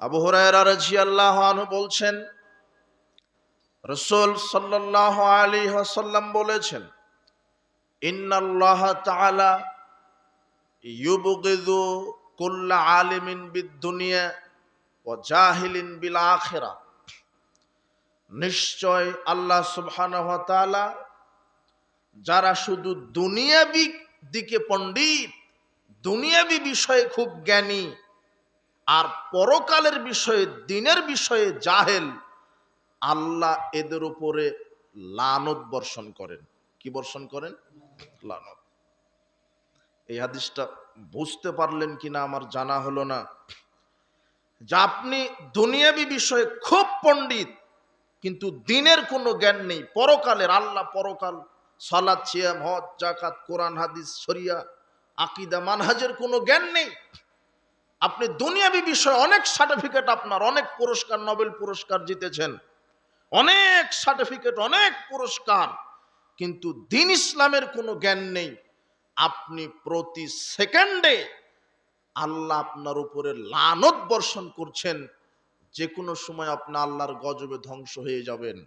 আবু হুরায়রা রাদিয়াল্লাহু আনহু বলছেন, রাসূল সাল্লাল্লাহু আলাইহি ওয়াসাল্লাম বলেছেন, ইন্নাল্লাহা তাআলা ইউবগিযু কুল্লা আলিমিন বিদ-দুনিয়া ওয়া জাহিলিন বিল আখিরাহ। নিশ্চয় আল্লাহ সুবহানাহু ওয়া তাআলা যারা শুধু দুনিয়াবি দিকে পণ্ডিত, দুনিয়াবি বিষয়ে খুব জ্ঞানী, আর পরকালের বিষয়ে, দিনের বিষয়ে জাহেল, আল্লাহ এদের উপরে লানত বর্ষণ করেন। কি বর্ষণ করেন? লানত। এই হাদিসটা বুঝতে পারলেন কিনা আমার জানা হলো না, যে আপনি দুনিয়াবি বিষয়ে খুব পণ্ডিত কিন্তু দিনের কোনো জ্ঞান নেই, পরকালের, আল্লাহ পরকাল, সালাত, সিয়াম, হজ, যাকাত, কোরআন, হাদিস, শরিয়া, আকীদা, মানহাজের কোনো জ্ঞান নেই। আপনি দুনিয়াবি বিষয়ে অনেক সার্টিফিকেট, আপনার অনেক পুরস্কার, নোবেল পুরস্কার জিতেছেন, অনেক সার্টিফিকেট, অনেক পুরস্কার, কিন্তু দ্বীন ইসলামের কোনো জ্ঞান নেই। আপনি প্রতি সেকেন্ডে আল্লাহ আপনার উপরে লানত বর্ষণ করছেন, যে কোনো সময় আপনি আল্লাহর গজবে ধ্বংস হয়ে যাবেন।